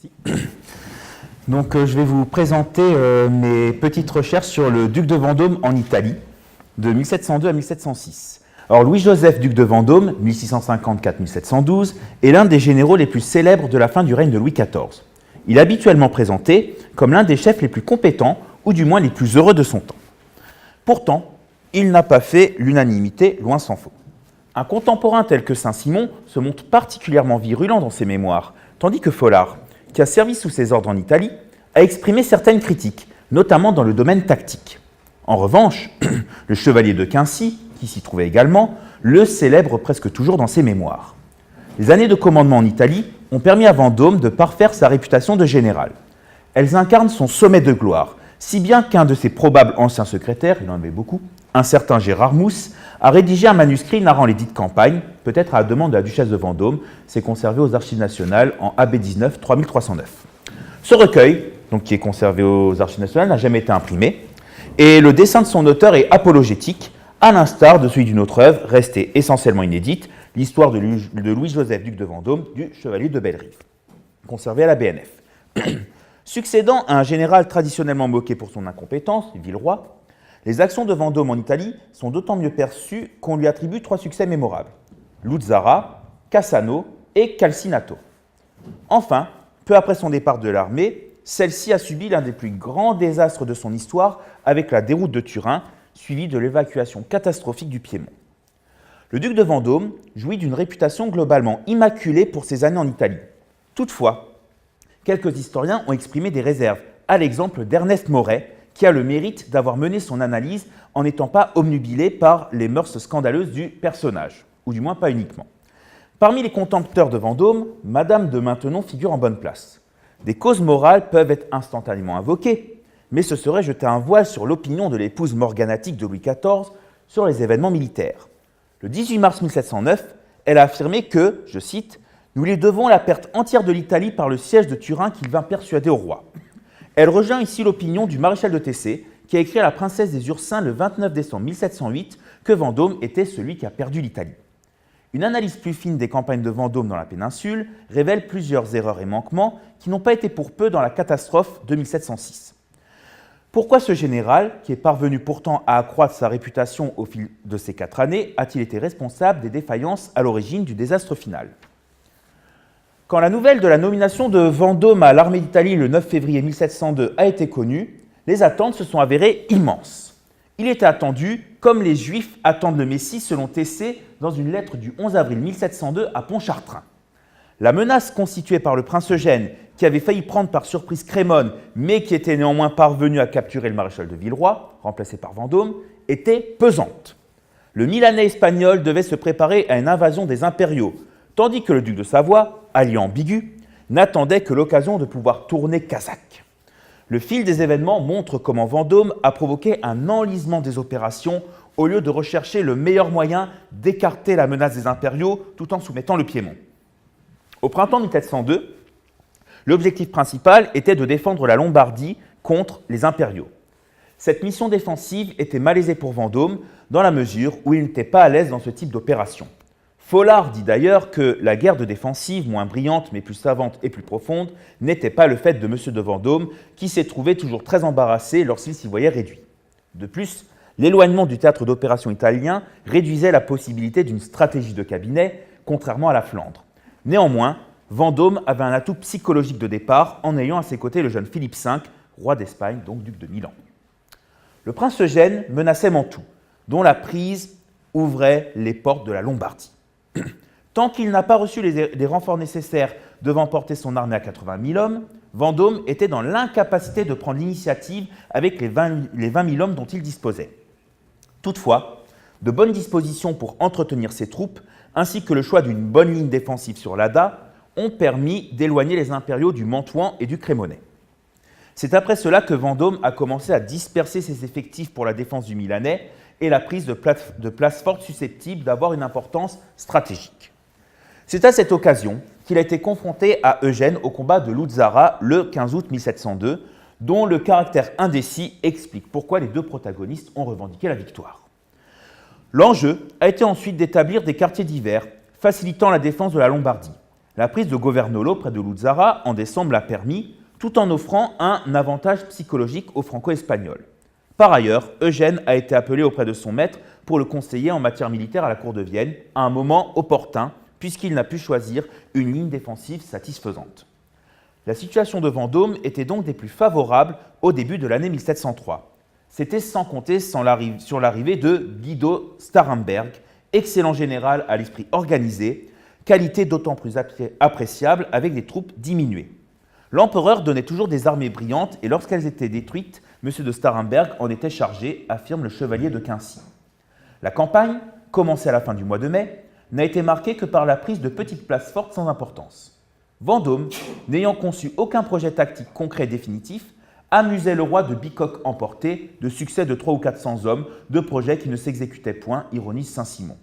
Merci. Donc, je vais vous présenter mes petites recherches sur le duc de Vendôme en Italie, de 1702 à 1706. Alors, Louis-Joseph, duc de Vendôme, 1654-1712, est l'un des généraux les plus célèbres de la fin du règne de Louis XIV. Il est habituellement présenté comme l'un des chefs les plus compétents, ou du moins les plus heureux de son temps. Pourtant, il n'a pas fait l'unanimité, loin s'en faut. Un contemporain tel que Saint-Simon se montre particulièrement virulent dans ses mémoires, tandis que Folard, qui a servi sous ses ordres en Italie, a exprimé certaines critiques, notamment dans le domaine tactique. En revanche, le chevalier de Quincy, qui s'y trouvait également, le célèbre presque toujours dans ses mémoires. Les années de commandement en Italie ont permis à Vendôme de parfaire sa réputation de général. Elles incarnent son sommet de gloire, si bien qu'un de ses probables anciens secrétaires, il en avait beaucoup, un certain Gérard Mousse, a rédigé un manuscrit narrant les dites campagnes, peut-être à la demande de la duchesse de Vendôme. C'est conservé aux Archives nationales en AB 19 3309. Ce recueil, donc, qui est conservé aux Archives nationales, n'a jamais été imprimé, et le dessin de son auteur est apologétique, à l'instar de celui d'une autre œuvre restée essentiellement inédite, l'histoire de Louis-Joseph, duc de Vendôme, du chevalier de Bellerive, conservé à la BNF. Succédant à un général traditionnellement moqué pour son incompétence, Villeroy, les actions de Vendôme en Italie sont d'autant mieux perçues qu'on lui attribue 3 succès mémorables: Luzzara, Cassano et Calcinato. Enfin, peu après son départ de l'armée, celle-ci a subi l'un des plus grands désastres de son histoire avec la déroute de Turin, suivie de l'évacuation catastrophique du Piémont. Le duc de Vendôme jouit d'une réputation globalement immaculée pour ses années en Italie. Toutefois, quelques historiens ont exprimé des réserves, à l'exemple d'Ernest Moret, qui a le mérite d'avoir mené son analyse en n'étant pas obnubilé par les mœurs scandaleuses du personnage, ou du moins pas uniquement. Parmi les contempteurs de Vendôme, Madame de Maintenon figure en bonne place. Des causes morales peuvent être instantanément invoquées, mais ce serait jeter un voile sur l'opinion de l'épouse morganatique de Louis XIV sur les événements militaires. Le 18 mars 1709, elle a affirmé que, je cite, « Nous lui devons la perte entière de l'Italie par le siège de Turin qu'il vint persuader au roi ». Elle rejoint ici l'opinion du maréchal de Tessé, qui a écrit à la princesse des Ursins le 29 décembre 1708 que Vendôme était celui qui a perdu l'Italie. Une analyse plus fine des campagnes de Vendôme dans la péninsule révèle plusieurs erreurs et manquements qui n'ont pas été pour peu dans la catastrophe de 1706. Pourquoi ce général, qui est parvenu pourtant à accroître sa réputation au fil de ces 4 années, a-t-il été responsable des défaillances à l'origine du désastre final ? Quand la nouvelle de la nomination de Vendôme à l'armée d'Italie le 9 février 1702 a été connue, les attentes se sont avérées immenses. Il était attendu, comme les Juifs attendent le Messie selon Tessé dans une lettre du 11 avril 1702 à Pontchartrain. La menace constituée par le prince Eugène, qui avait failli prendre par surprise Crémone, mais qui était néanmoins parvenu à capturer le maréchal de Villeroy, remplacé par Vendôme, était pesante. Le Milanais espagnol devait se préparer à une invasion des impériaux, tandis que le duc de Savoie, allié ambigu, n'attendait que l'occasion de pouvoir tourner Casaque. Le fil des événements montre comment Vendôme a provoqué un enlisement des opérations au lieu de rechercher le meilleur moyen d'écarter la menace des impériaux tout en soumettant le Piémont. Au printemps 1702, l'objectif principal était de défendre la Lombardie contre les impériaux. Cette mission défensive était malaisée pour Vendôme dans la mesure où il n'était pas à l'aise dans ce type d'opération. Folard dit d'ailleurs que la guerre de défensive, moins brillante mais plus savante et plus profonde, n'était pas le fait de M. de Vendôme, qui s'est trouvé toujours très embarrassé lorsqu'il s'y voyait réduit. De plus, l'éloignement du théâtre d'opération italien réduisait la possibilité d'une stratégie de cabinet, contrairement à la Flandre. Néanmoins, Vendôme avait un atout psychologique de départ en ayant à ses côtés le jeune Philippe V, roi d'Espagne, donc duc de Milan. Le prince Eugène menaçait Mantoue, dont la prise ouvrait les portes de la Lombardie. Tant qu'il n'a pas reçu les renforts nécessaires devant porter son armée à 80 000 hommes, Vendôme était dans l'incapacité de prendre l'initiative avec les 20 000 hommes dont il disposait. Toutefois, de bonnes dispositions pour entretenir ses troupes, ainsi que le choix d'une bonne ligne défensive sur l'Adda, ont permis d'éloigner les impériaux du Mantuan et du Crémonais. C'est après cela que Vendôme a commencé à disperser ses effectifs pour la défense du Milanais et la prise de places fortes susceptibles d'avoir une importance stratégique. C'est à cette occasion qu'il a été confronté à Eugène au combat de Luzzara le 15 août 1702, dont le caractère indécis explique pourquoi les 2 protagonistes ont revendiqué la victoire. L'enjeu a été ensuite d'établir des quartiers divers, facilitant la défense de la Lombardie. La prise de Governolo près de Luzzara en décembre l'a permis, tout en offrant un avantage psychologique aux Franco-Espagnols. Par ailleurs, Eugène a été appelé auprès de son maître pour le conseiller en matière militaire à la cour de Vienne, à un moment opportun, puisqu'il n'a pu choisir une ligne défensive satisfaisante. La situation de Vendôme était donc des plus favorables au début de l'année 1703. C'était sans compter sur l'arrivée de Guido Starhemberg, excellent général à l'esprit organisé, qualité d'autant plus appréciable avec des troupes diminuées. L'empereur donnait toujours des armées brillantes et lorsqu'elles étaient détruites, M. de Starhemberg en était chargé, affirme le chevalier de Quincy. La campagne, commencée à la fin du mois de mai, n'a été marquée que par la prise de petites places fortes sans importance. Vendôme, n'ayant conçu aucun projet tactique concret définitif, amusait le roi de bicoque emporté, de succès de 300 ou 400 hommes, de projets qui ne s'exécutaient point, ironise Saint-Simon.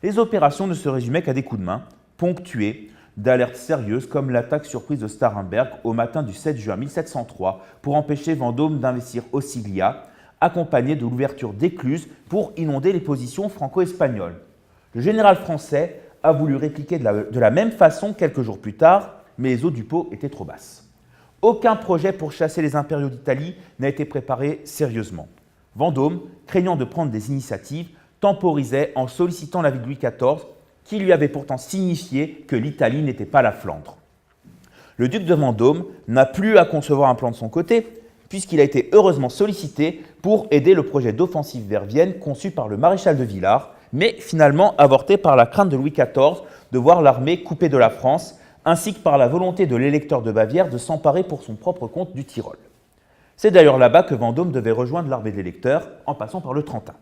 Les opérations ne se résumaient qu'à des coups de main, ponctués d'alertes sérieuses comme l'attaque surprise de Starhemberg au matin du 7 juin 1703 pour empêcher Vendôme d'investir Ossiglia, accompagnée de l'ouverture d'écluses pour inonder les positions franco-espagnoles. Le général français a voulu répliquer de la même façon quelques jours plus tard, mais les eaux du Pô étaient trop basses. Aucun projet pour chasser les impériaux d'Italie n'a été préparé sérieusement. Vendôme, craignant de prendre des initiatives, temporisait en sollicitant l'avis de Louis XIV, qui lui avait pourtant signifié que l'Italie n'était pas la Flandre. Le duc de Vendôme n'a plus à concevoir un plan de son côté, puisqu'il a été heureusement sollicité pour aider le projet d'offensive vers Vienne conçu par le maréchal de Villars, mais finalement avorté par la crainte de Louis XIV de voir l'armée coupée de la France, ainsi que par la volonté de l'électeur de Bavière de s'emparer pour son propre compte du Tyrol. C'est d'ailleurs là-bas que Vendôme devait rejoindre l'armée de l'électeur, en passant par le Trentin.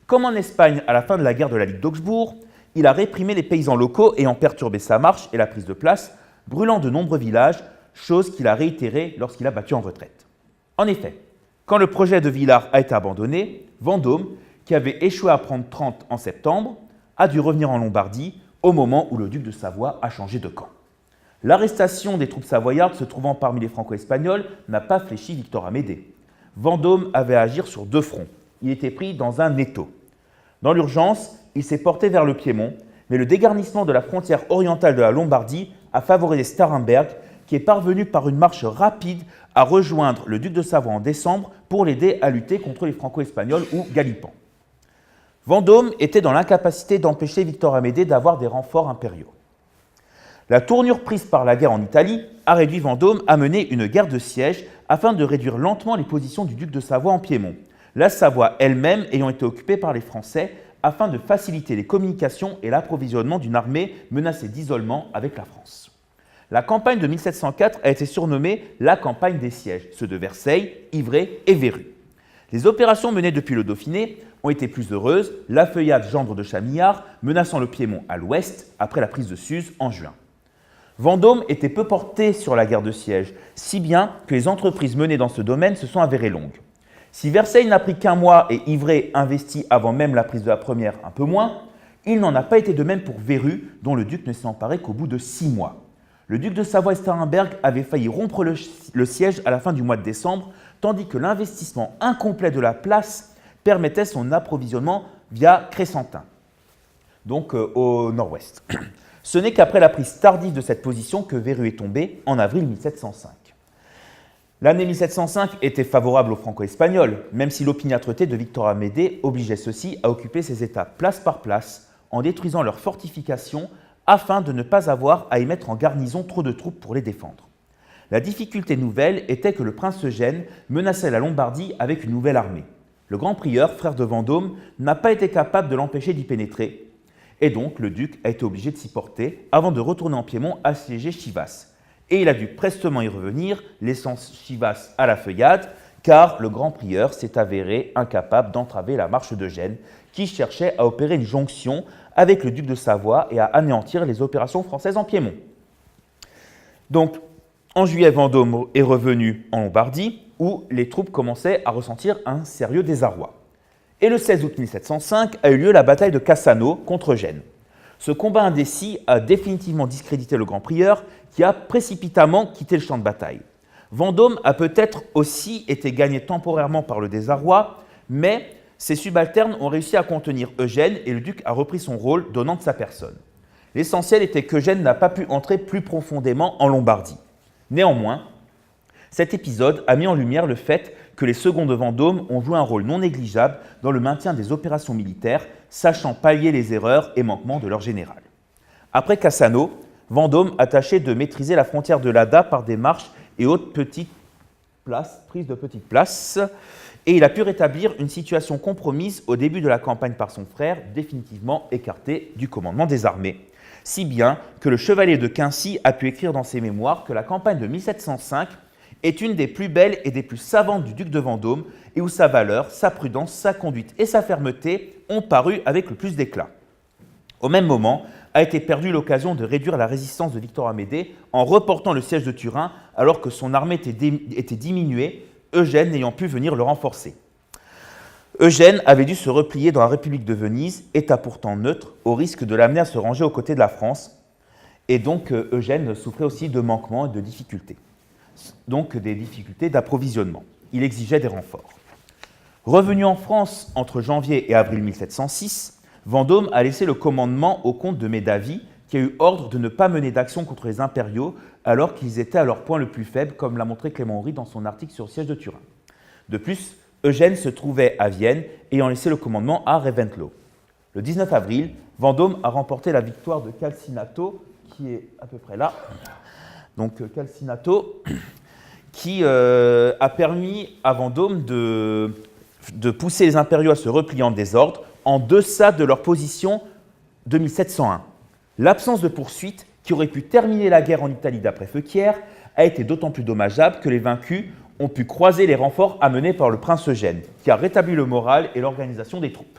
Comme en Espagne à la fin de la guerre de la Ligue d'Augsbourg, il a réprimé les paysans locaux ayant perturbé sa marche et la prise de place, brûlant de nombreux villages, chose qu'il a réitérée lorsqu'il a battu en retraite. En effet, quand le projet de Villars a été abandonné, Vendôme, qui avait échoué à prendre Trente en septembre, a dû revenir en Lombardie au moment où le duc de Savoie a changé de camp. L'arrestation des troupes savoyardes se trouvant parmi les Franco-Espagnols n'a pas fléchi Victor Amédée. Vendôme avait à agir sur deux fronts. Il était pris dans un étau. Dans l'urgence, il s'est porté vers le Piémont, mais le dégarnissement de la frontière orientale de la Lombardie a favorisé Starhemberg, qui est parvenu par une marche rapide à rejoindre le duc de Savoie en décembre pour l'aider à lutter contre les Franco-Espagnols ou Galipans. Vendôme était dans l'incapacité d'empêcher Victor Amédée d'avoir des renforts impériaux. La tournure prise par la guerre en Italie a réduit Vendôme à mener une guerre de siège afin de réduire lentement les positions du duc de Savoie en Piémont, la Savoie elle-même ayant été occupée par les Français afin de faciliter les communications et l'approvisionnement d'une armée menacée d'isolement avec la France. La campagne de 1704 a été surnommée la campagne des sièges, ceux de Versailles, Ivry et Verrue. Les opérations menées depuis le Dauphiné ont été plus heureuses, la feuillade gendre de Chamillard menaçant le Piémont à l'ouest après la prise de Suse en juin. Vendôme était peu porté sur la guerre de siège, si bien que les entreprises menées dans ce domaine se sont avérées longues. Si Versailles n'a pris qu'un mois et Ivry investi avant même la prise de la première un peu moins, il n'en a pas été de même pour Verrue, dont le duc ne s'est emparé qu'au bout de 6 mois. Le duc de Savoie et Starhemberg avait failli rompre le siège à la fin du mois de décembre, tandis que l'investissement incomplet de la place permettait son approvisionnement via Crescentin, donc au nord-ouest. Ce n'est qu'après la prise tardive de cette position que Verrue est tombé en avril 1705. L'année 1705 était favorable aux Franco-Espagnols, même si l'opiniâtreté de Victor Amédée obligeait ceux-ci à occuper ces États place par place, en détruisant leurs fortifications afin de ne pas avoir à y mettre en garnison trop de troupes pour les défendre. La difficulté nouvelle était que le prince Eugène menaçait la Lombardie avec une nouvelle armée. Le grand prieur, frère de Vendôme, n'a pas été capable de l'empêcher d'y pénétrer, et donc le duc a été obligé de s'y porter avant de retourner en Piémont assiéger Chivas. Et il a dû prestement y revenir, laissant Chivas à la feuillade, car le grand prieur s'est avéré incapable d'entraver la marche d'Eugène, qui cherchait à opérer une jonction avec le duc de Savoie et à anéantir les opérations françaises en Piémont. Donc, en juillet, Vendôme est revenu en Lombardie, où les troupes commençaient à ressentir un sérieux désarroi. Et le 16 août 1705 a eu lieu la bataille de Cassano contre Gênes. Ce combat indécis a définitivement discrédité le grand prieur, qui a précipitamment quitté le champ de bataille. Vendôme a peut-être aussi été gagné temporairement par le désarroi, mais ses subalternes ont réussi à contenir Eugène et le duc a repris son rôle, donnant de sa personne. L'essentiel était qu'Eugène n'a pas pu entrer plus profondément en Lombardie. Néanmoins, cet épisode a mis en lumière le fait que les seconds de Vendôme ont joué un rôle non négligeable dans le maintien des opérations militaires, sachant pallier les erreurs et manquements de leur général. Après Cassano, Vendôme a tâché de maîtriser la frontière de l'Adda par des marches et autres prises de petites places, et il a pu rétablir une situation compromise au début de la campagne par son frère, définitivement écarté du commandement des armées. Si bien que le chevalier de Quincy a pu écrire dans ses mémoires que la campagne de 1705 est une des plus belles et des plus savantes du duc de Vendôme, et où sa valeur, sa prudence, sa conduite et sa fermeté ont paru avec le plus d'éclat. Au même moment, a été perdue l'occasion de réduire la résistance de Victor-Amédée en reportant le siège de Turin alors que son armée était diminuée, Eugène n'ayant pu venir le renforcer. Eugène avait dû se replier dans la République de Venise, État pourtant neutre, au risque de l'amener à se ranger aux côtés de la France, et donc Eugène souffrait aussi de manquements et de difficultés, donc des difficultés d'approvisionnement. Il exigeait des renforts. Revenu en France entre janvier et avril 1706, Vendôme a laissé le commandement au comte de Médavy, qui a eu ordre de ne pas mener d'action contre les impériaux alors qu'ils étaient à leur point le plus faible, comme l'a montré Clément Henry dans son article sur le siège de Turin. De plus, Eugène se trouvait à Vienne, ayant laissé le commandement à Reventlow. Le 19 avril, Vendôme a remporté la victoire de Calcinato, qui est à peu près là. Donc Calcinato, qui a permis à Vendôme de pousser les impériaux à se replier en désordre, en deçà de leur position de 1701. L'absence de poursuite, qui aurait pu terminer la guerre en Italie d'après Feuquières, a été d'autant plus dommageable que les vaincus ont pu croiser les renforts amenés par le prince Eugène, qui a rétabli le moral et l'organisation des troupes.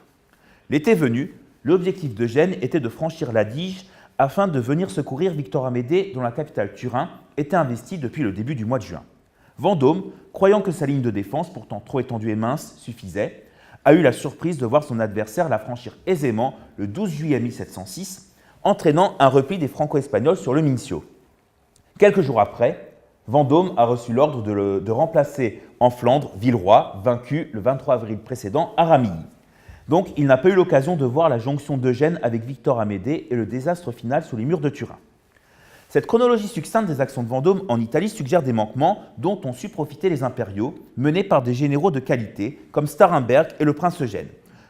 L'été venu, l'objectif d'Eugène était de franchir l'Adige afin de venir secourir Victor-Amédée, dont la capitale Turin était investie depuis le début du mois de juin. Vendôme, croyant que sa ligne de défense, pourtant trop étendue et mince, suffisait, a eu la surprise de voir son adversaire la franchir aisément le 12 juillet 1706, entraînant un repli des Franco-Espagnols sur le Mincio. Quelques jours après, Vendôme a reçu l'ordre de remplacer en Flandre Villeroy, vaincu le 23 avril précédent à Ramillies. Donc il n'a pas eu l'occasion de voir la jonction d'Eugène avec Victor-Amédée et le désastre final sous les murs de Turin. Cette chronologie succincte des actions de Vendôme en Italie suggère des manquements dont ont su profiter les impériaux, menés par des généraux de qualité comme Starhemberg et le prince Eugène.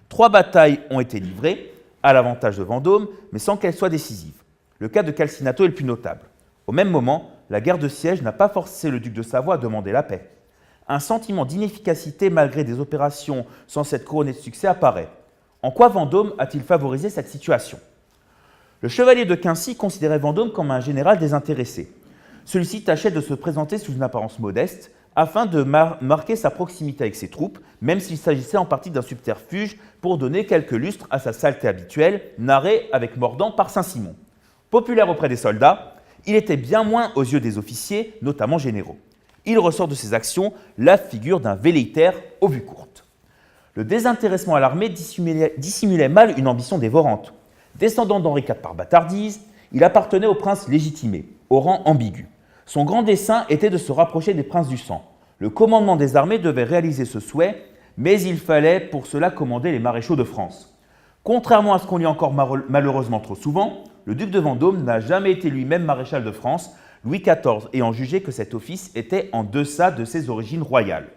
3 batailles ont été livrées, à l'avantage de Vendôme, mais sans qu'elles soient décisives. Le cas de Calcinato est le plus notable. Au même moment, la guerre de siège n'a pas forcé le duc de Savoie à demander la paix. Un sentiment d'inefficacité malgré des opérations sans être couronné de succès apparaît. En quoi Vendôme a-t-il favorisé cette situation ? Le chevalier de Quincy considérait Vendôme comme un général désintéressé. Celui-ci tâchait de se présenter sous une apparence modeste afin de marquer sa proximité avec ses troupes, même s'il s'agissait en partie d'un subterfuge pour donner quelques lustres à sa saleté habituelle, narrée avec mordant par Saint-Simon. Populaire auprès des soldats, il était bien moins aux yeux des officiers, notamment généraux. Il ressort de ses actions la figure d'un velléitaire aux vues courtes. Le désintéressement à l'armée dissimulait mal une ambition dévorante. Descendant d'Henri IV par bâtardise, il appartenait au prince légitimé, au rang ambigu. Son grand dessein était de se rapprocher des princes du sang. Le commandement des armées devait réaliser ce souhait, mais il fallait pour cela commander les maréchaux de France. Contrairement à ce qu'on lit encore malheureusement trop souvent, le duc de Vendôme n'a jamais été lui-même maréchal de France, Louis XIV ayant jugé que cet office était en deçà de ses origines royales.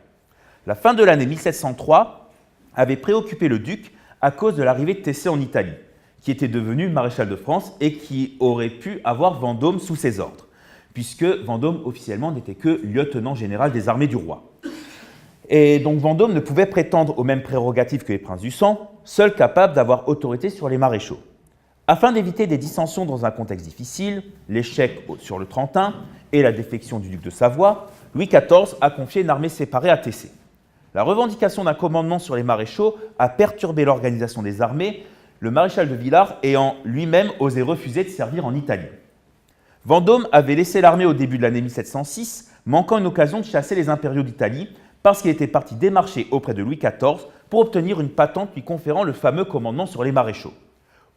La fin de l'année 1703 avait préoccupé le duc à cause de l'arrivée de Tessé en Italie, qui était devenu maréchal de France et qui aurait pu avoir Vendôme sous ses ordres, puisque Vendôme officiellement n'était que lieutenant général des armées du roi. Et donc Vendôme ne pouvait prétendre aux mêmes prérogatives que les princes du sang, seul capable d'avoir autorité sur les maréchaux. Afin d'éviter des dissensions dans un contexte difficile, l'échec sur le Trentin et la défection du duc de Savoie, Louis XIV a confié une armée séparée à Tessé. La revendication d'un commandement sur les maréchaux a perturbé l'organisation des armées, le maréchal de Villars ayant lui-même osé refuser de servir en Italie. Vendôme avait laissé l'armée au début de l'année 1706, manquant une occasion de chasser les impériaux d'Italie, parce qu'il était parti démarcher auprès de Louis XIV pour obtenir une patente lui conférant le fameux commandement sur les maréchaux.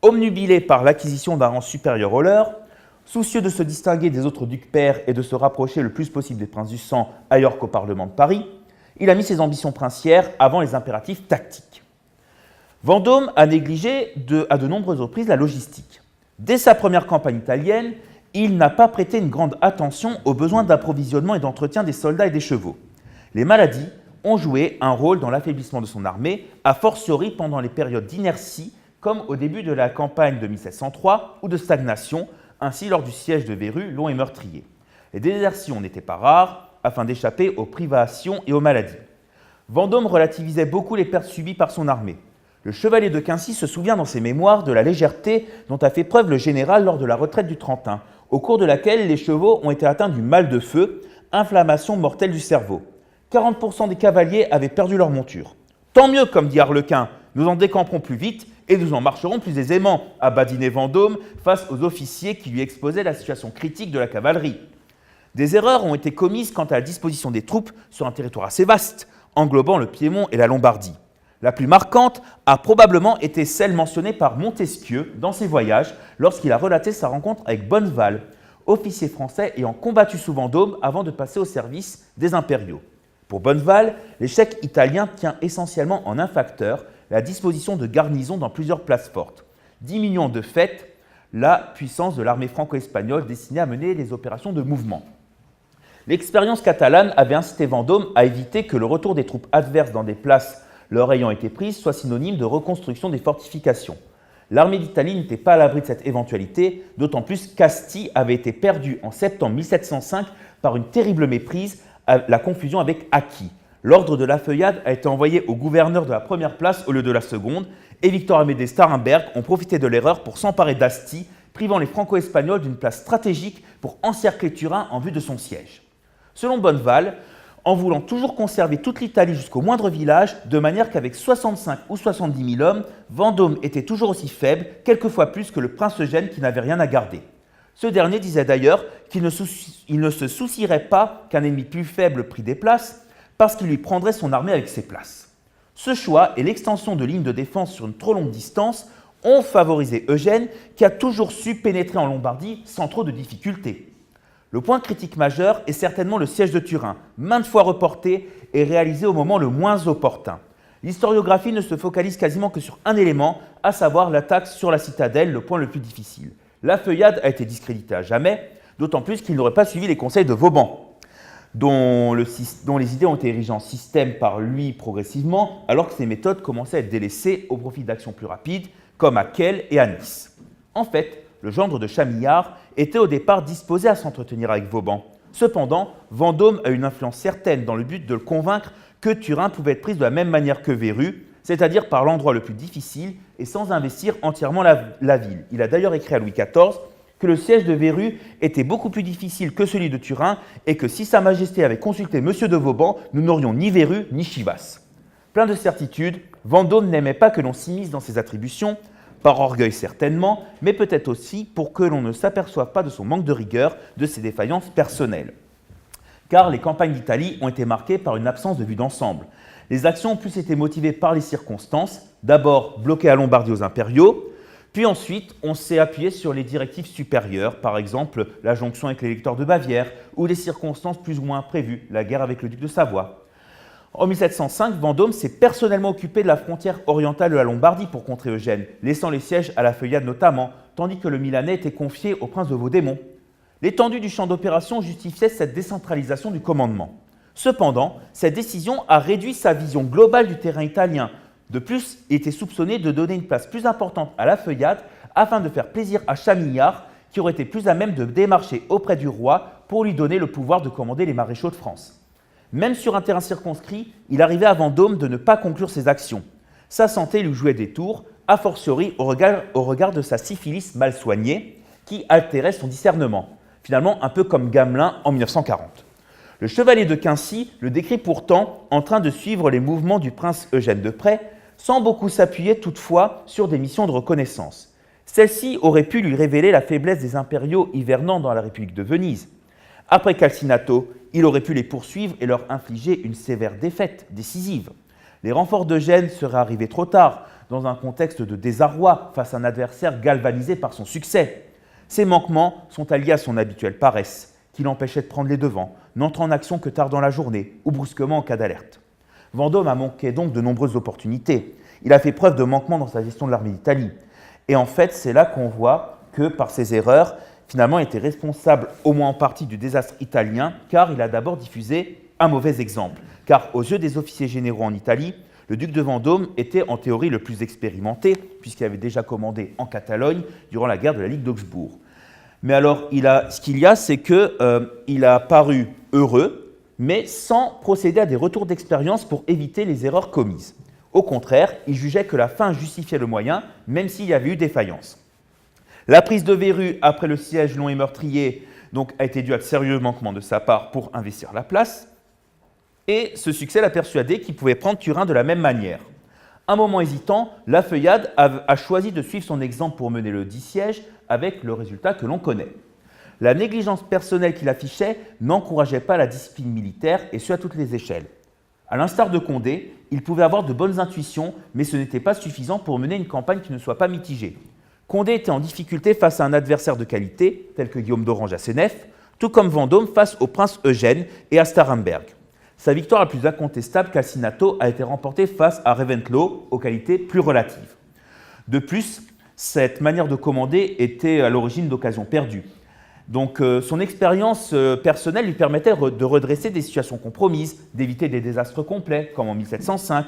Omnubilé par l'acquisition d'un rang supérieur au leur, soucieux de se distinguer des autres ducs pairs et de se rapprocher le plus possible des princes du sang ailleurs qu'au Parlement de Paris, il a mis ses ambitions princières avant les impératifs tactiques. Vendôme a négligé à de nombreuses reprises la logistique. Dès sa première campagne italienne, il n'a pas prêté une grande attention aux besoins d'approvisionnement et d'entretien des soldats et des chevaux. Les maladies ont joué un rôle dans l'affaiblissement de son armée, a fortiori pendant les périodes d'inertie, comme au début de la campagne de 1703, ou de stagnation, ainsi lors du siège de Véru, long et meurtrier. Les désertions n'étaient pas rares, afin d'échapper aux privations et aux maladies. Vendôme relativisait beaucoup les pertes subies par son armée. Le chevalier de Quincy se souvient dans ses mémoires de la légèreté dont a fait preuve le général lors de la retraite du Trentin, au cours de laquelle les chevaux ont été atteints du mal de feu, inflammation mortelle du cerveau. 40% des cavaliers avaient perdu leur monture. Tant mieux, comme dit Arlequin, nous en décamperons plus vite et nous en marcherons plus aisément, a badiné Vendôme face aux officiers qui lui exposaient la situation critique de la cavalerie. Des erreurs ont été commises quant à la disposition des troupes sur un territoire assez vaste, englobant le Piémont et la Lombardie. La plus marquante a probablement été celle mentionnée par Montesquieu dans ses voyages lorsqu'il a relaté sa rencontre avec Bonneval, officier français ayant combattu sous Vendôme avant de passer au service des impériaux. Pour Bonneval, l'échec italien tient essentiellement en un facteur, la disposition de garnisons dans plusieurs places fortes, diminuant de fait la puissance de l'armée franco-espagnole destinée à mener les opérations de mouvement. L'expérience catalane avait incité Vendôme à éviter que le retour des troupes adverses dans des places leur ayant été prises soit synonyme de reconstruction des fortifications. L'armée d'Italie n'était pas à l'abri de cette éventualité, d'autant plus qu'Asti avait été perdue en septembre 1705 par une terrible méprise, la confusion avec Acqui. L'ordre de la feuillade a été envoyé au gouverneur de la première place au lieu de la seconde, et Victor-Amédée Starhemberg ont profité de l'erreur pour s'emparer d'Asti, privant les Franco-Espagnols d'une place stratégique pour encercler Turin en vue de son siège. Selon Bonneval, en voulant toujours conserver toute l'Italie jusqu'au moindre village, de manière qu'avec 65 ou 70 000 hommes, Vendôme était toujours aussi faible, quelquefois plus que le prince Eugène qui n'avait rien à garder. Ce dernier disait d'ailleurs qu'il ne se soucierait pas qu'un ennemi plus faible prît des places, parce qu'il lui prendrait son armée avec ses places. Ce choix et l'extension de lignes de défense sur une trop longue distance ont favorisé Eugène, qui a toujours su pénétrer en Lombardie sans trop de difficultés. Le point critique majeur est certainement le siège de Turin, maintes fois reporté et réalisé au moment le moins opportun. L'historiographie ne se focalise quasiment que sur un élément, à savoir l'attaque sur la citadelle, le point le plus difficile. La feuillade a été discréditée à jamais, d'autant plus qu'il n'aurait pas suivi les conseils de Vauban, dont les idées ont été érigées en système par lui progressivement, alors que ses méthodes commençaient à être délaissées au profit d'actions plus rapides, comme à Kehl et à Nice. En fait, le gendre de Chamillard était au départ disposé à s'entretenir avec Vauban. Cependant, Vendôme a une influence certaine dans le but de le convaincre que Turin pouvait être prise de la même manière que Véru, c'est-à-dire par l'endroit le plus difficile et sans investir entièrement la ville. Il a d'ailleurs écrit à Louis XIV que le siège de Véru était beaucoup plus difficile que celui de Turin et que si Sa Majesté avait consulté M. de Vauban, nous n'aurions ni Véru ni Chivas. Plein de certitudes, Vendôme n'aimait pas que l'on s'immisce dans ses attributions, par orgueil certainement, mais peut-être aussi pour que l'on ne s'aperçoive pas de son manque de rigueur, de ses défaillances personnelles. Car les campagnes d'Italie ont été marquées par une absence de vue d'ensemble. Les actions ont plus été motivées par les circonstances, d'abord bloquées à Lombardie aux impériaux, puis ensuite on s'est appuyé sur les directives supérieures, par exemple la jonction avec l'électeur de Bavière, ou les circonstances plus ou moins imprévues, la guerre avec le duc de Savoie. En 1705, Vendôme s'est personnellement occupé de la frontière orientale de la Lombardie pour contrer Eugène, laissant les sièges à la feuillade notamment, tandis que le Milanais était confié au prince de Vaudémont. L'étendue du champ d'opération justifiait cette décentralisation du commandement. Cependant, cette décision a réduit sa vision globale du terrain italien. De plus, il était soupçonné de donner une place plus importante à la feuillade afin de faire plaisir à Chamillard, qui aurait été plus à même de démarcher auprès du roi pour lui donner le pouvoir de commander les maréchaux de France. Même sur un terrain circonscrit, il arrivait à Vendôme de ne pas conclure ses actions. Sa santé lui jouait des tours, a fortiori au regard de sa syphilis mal soignée, qui altérait son discernement, finalement un peu comme Gamelin en 1940. Le chevalier de Quincy le décrit pourtant en train de suivre les mouvements du prince Eugène de près, sans beaucoup s'appuyer toutefois sur des missions de reconnaissance. Celle-ci aurait pu lui révéler la faiblesse des impériaux hivernant dans la République de Venise. Après Calcinato, il aurait pu les poursuivre et leur infliger une sévère défaite décisive. Les renforts d'Eugène seraient arrivés trop tard, dans un contexte de désarroi face à un adversaire galvanisé par son succès. Ces manquements sont alliés à son habituelle paresse, qui l'empêchait de prendre les devants, n'entrant en action que tard dans la journée ou brusquement en cas d'alerte. Vendôme a manqué donc de nombreuses opportunités. Il a fait preuve de manquement dans sa gestion de l'armée d'Italie. Et en fait, c'est là qu'on voit que par ses erreurs, finalement, il était responsable au moins en partie du désastre italien, car il a d'abord diffusé un mauvais exemple. Car aux yeux des officiers généraux en Italie, le duc de Vendôme était en théorie le plus expérimenté, puisqu'il avait déjà commandé en Catalogne durant la guerre de la Ligue d'Augsbourg. Mais alors, ce qu'il y a, c'est qu'il a paru heureux, mais sans procéder à des retours d'expérience pour éviter les erreurs commises. Au contraire, il jugeait que la fin justifiait le moyen, même s'il y avait eu défaillance. La prise de verrue après le siège long et meurtrier donc, a été due à de sérieux manquements de sa part pour investir la place, et ce succès l'a persuadé qu'il pouvait prendre Turin de la même manière. Un moment hésitant, La Feuillade a choisi de suivre son exemple pour mener le dit siège, avec le résultat que l'on connaît. La négligence personnelle qu'il affichait n'encourageait pas la discipline militaire, et ce à toutes les échelles. À l'instar de Condé, il pouvait avoir de bonnes intuitions, mais ce n'était pas suffisant pour mener une campagne qui ne soit pas mitigée. Condé était en difficulté face à un adversaire de qualité, tel que Guillaume d'Orange à Senef, tout comme Vendôme face au prince Eugène et à Starhemberg. Sa victoire la plus incontestable qu'Alcinato a été remportée face à Reventlow, aux qualités plus relatives. De plus, cette manière de commander était à l'origine d'occasions perdues. Donc son expérience personnelle lui permettait de redresser des situations compromises, d'éviter des désastres complets, comme en 1705.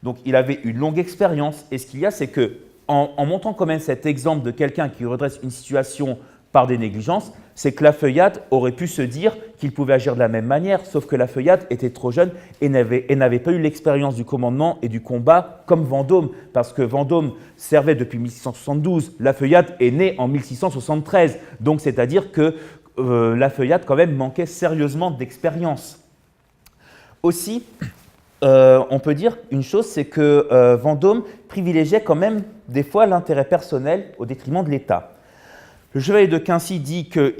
Donc il avait une longue expérience, et ce qu'il y a, c'est qu'en montrant quand même cet exemple de quelqu'un qui redresse une situation par des négligences, c'est que La Feuillade aurait pu se dire qu'il pouvait agir de la même manière, sauf que La Feuillade était trop jeune et n'avait pas eu l'expérience du commandement et du combat comme Vendôme, parce que Vendôme servait depuis 1672, La Feuillade est née en 1673, donc c'est-à-dire que La Feuillade quand même manquait sérieusement d'expérience. Aussi, on peut dire une chose, c'est que Vendôme privilégiait quand même des fois l'intérêt personnel au détriment de l'État. Le chevalier de Quincy dit que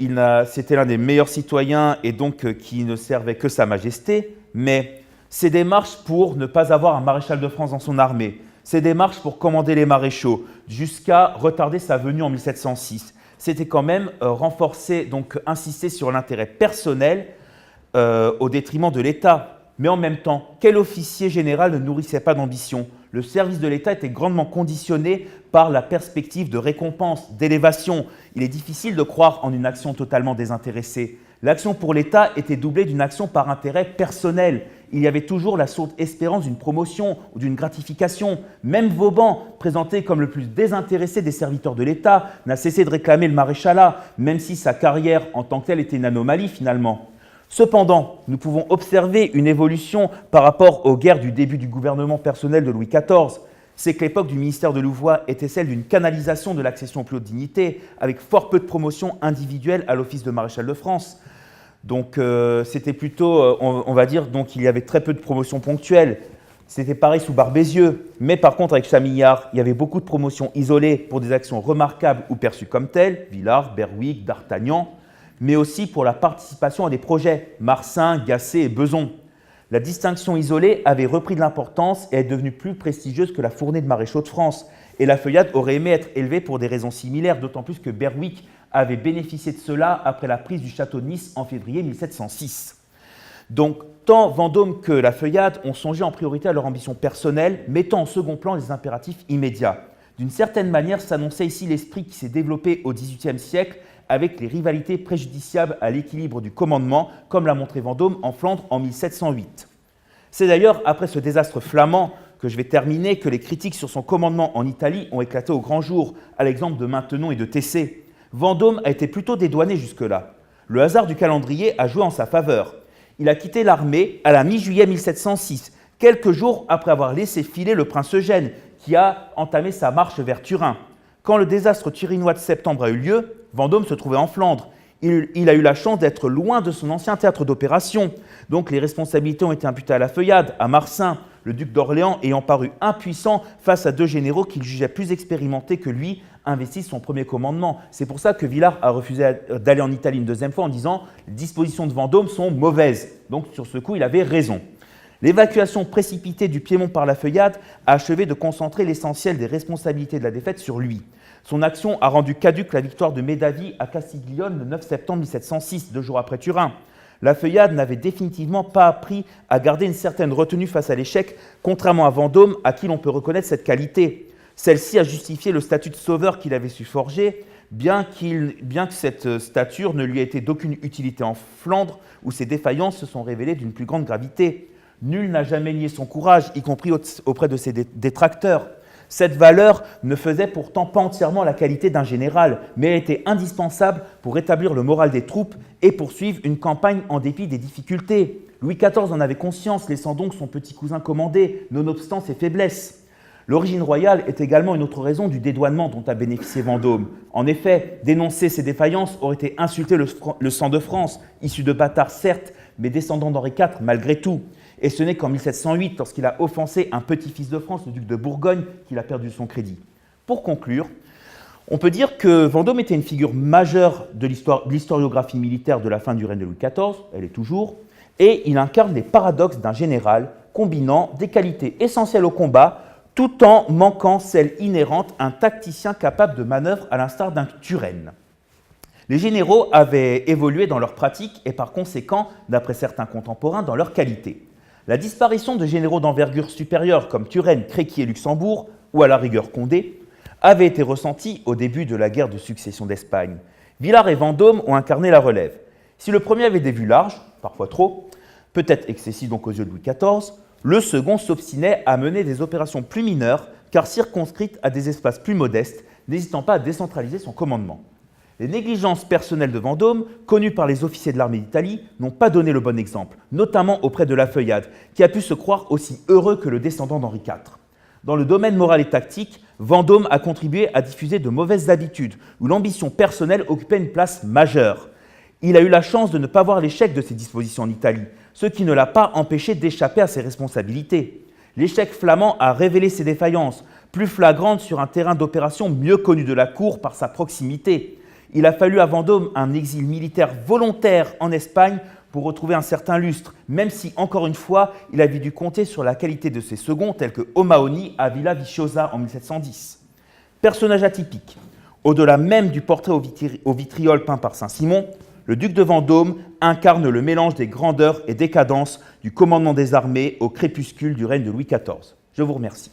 c'était l'un des meilleurs citoyens et donc qu'il ne servait que Sa Majesté, mais ces démarches pour ne pas avoir un maréchal de France dans son armée, ces démarches pour commander les maréchaux, jusqu'à retarder sa venue en 1706, c'était quand même renforcer, donc insister sur l'intérêt personnel au détriment de l'État. Mais en même temps, quel officier général ne nourrissait pas d'ambition? Le service de l'État était grandement conditionné par la perspective de récompense, d'élévation. Il est difficile de croire en une action totalement désintéressée. L'action pour l'État était doublée d'une action par intérêt personnel. Il y avait toujours la sourde espérance d'une promotion ou d'une gratification. Même Vauban, présenté comme le plus désintéressé des serviteurs de l'État, n'a cessé de réclamer le maréchalat, même si sa carrière en tant que telle était une anomalie finalement. Cependant, nous pouvons observer une évolution par rapport aux guerres du début du gouvernement personnel de Louis XIV. C'est que l'époque du ministère de Louvois était celle d'une canalisation de l'accession aux plus hautes dignités, avec fort peu de promotions individuelles à l'office de maréchal de France. Donc c'était plutôt, on va dire, donc il y avait très peu de promotions ponctuelles. C'était pareil sous Barbézieux, mais par contre avec Chamillard, il y avait beaucoup de promotions isolées pour des actions remarquables ou perçues comme telles, Villars, Berwick, D'Artagnan, mais aussi pour la participation à des projets, Marsin, Gasset et Beson. La distinction isolée avait repris de l'importance et est devenue plus prestigieuse que la fournée de maréchaux de France. Et La Feuillade aurait aimé être élevée pour des raisons similaires, d'autant plus que Berwick avait bénéficié de cela après la prise du château de Nice en février 1706. Donc, tant Vendôme que La Feuillade ont songé en priorité à leur ambition personnelle, mettant en second plan les impératifs immédiats. D'une certaine manière, s'annonçait ici l'esprit qui s'est développé au XVIIIe siècle avec les rivalités préjudiciables à l'équilibre du commandement, comme l'a montré Vendôme en Flandre en 1708. C'est d'ailleurs après ce désastre flamand que je vais terminer que les critiques sur son commandement en Italie ont éclaté au grand jour, à l'exemple de Maintenon et de Tessé. Vendôme a été plutôt dédouané jusque-là. Le hasard du calendrier a joué en sa faveur. Il a quitté l'armée à la mi-juillet 1706, quelques jours après avoir laissé filer le prince Eugène, qui a entamé sa marche vers Turin. Quand le désastre turinois de septembre a eu lieu, Vendôme se trouvait en Flandre. Il a eu la chance d'être loin de son ancien théâtre d'opération. Donc les responsabilités ont été imputées à La Feuillade, à Marsin, le duc d'Orléans ayant paru impuissant face à deux généraux qu'il jugeait plus expérimentés que lui, investissent son premier commandement. C'est pour ça que Villars a refusé d'aller en Italie une deuxième fois en disant « les dispositions de Vendôme sont mauvaises ». Donc sur ce coup, il avait raison. L'évacuation précipitée du Piémont par La Feuillade a achevé de concentrer l'essentiel des responsabilités de la défaite sur lui. Son action a rendu caduque la victoire de Médavy à Castiglione le 9 septembre 1706, 2 jours après Turin. La Feuillade n'avait définitivement pas appris à garder une certaine retenue face à l'échec, contrairement à Vendôme, à qui l'on peut reconnaître cette qualité. Celle-ci a justifié le statut de sauveur qu'il avait su forger, bien que cette stature ne lui ait été d'aucune utilité en Flandre, où ses défaillances se sont révélées d'une plus grande gravité. Nul n'a jamais nié son courage, y compris auprès de ses détracteurs. Cette valeur ne faisait pourtant pas entièrement la qualité d'un général, mais était indispensable pour rétablir le moral des troupes et poursuivre une campagne en dépit des difficultés. Louis XIV en avait conscience, laissant donc son petit cousin commander, nonobstant ses faiblesses. L'origine royale est également une autre raison du dédouanement dont a bénéficié Vendôme. En effet, dénoncer ses défaillances aurait été insulter le sang de France, issu de bâtards certes, mais descendant d'Henri IV malgré tout. Et ce n'est qu'en 1708, lorsqu'il a offensé un petit-fils de France, le duc de Bourgogne, qu'il a perdu son crédit. Pour conclure, on peut dire que Vendôme était une figure majeure de l'historiographie militaire de la fin du règne de Louis XIV, elle est toujours, et il incarne les paradoxes d'un général combinant des qualités essentielles au combat, tout en manquant celles inhérentes à un tacticien capable de manœuvre à l'instar d'un Turenne. Les généraux avaient évolué dans leur pratique et par conséquent, d'après certains contemporains, dans leur qualité. La disparition de généraux d'envergure supérieure comme Turenne, Créqui et Luxembourg, ou à la rigueur Condé, avait été ressentie au début de la guerre de succession d'Espagne. Villars et Vendôme ont incarné la relève. Si le premier avait des vues larges, parfois trop, peut-être excessif donc aux yeux de Louis XIV, le second s'obstinait à mener des opérations plus mineures, car circonscrites à des espaces plus modestes, n'hésitant pas à décentraliser son commandement. Les négligences personnelles de Vendôme, connues par les officiers de l'armée d'Italie, n'ont pas donné le bon exemple, notamment auprès de La Feuillade, qui a pu se croire aussi heureux que le descendant d'Henri IV. Dans le domaine moral et tactique, Vendôme a contribué à diffuser de mauvaises habitudes, où l'ambition personnelle occupait une place majeure. Il a eu la chance de ne pas voir l'échec de ses dispositions en Italie, ce qui ne l'a pas empêché d'échapper à ses responsabilités. L'échec flamand a révélé ses défaillances, plus flagrantes sur un terrain d'opération mieux connu de la cour par sa proximité. Il a fallu à Vendôme un exil militaire volontaire en Espagne pour retrouver un certain lustre, même si, encore une fois, il avait dû compter sur la qualité de ses seconds, tels que O'Mahony à Villa Viciosa en 1710. Personnage atypique. Au-delà même du portrait au vitriol peint par Saint-Simon, le duc de Vendôme incarne le mélange des grandeurs et décadences du commandement des armées au crépuscule du règne de Louis XIV. Je vous remercie.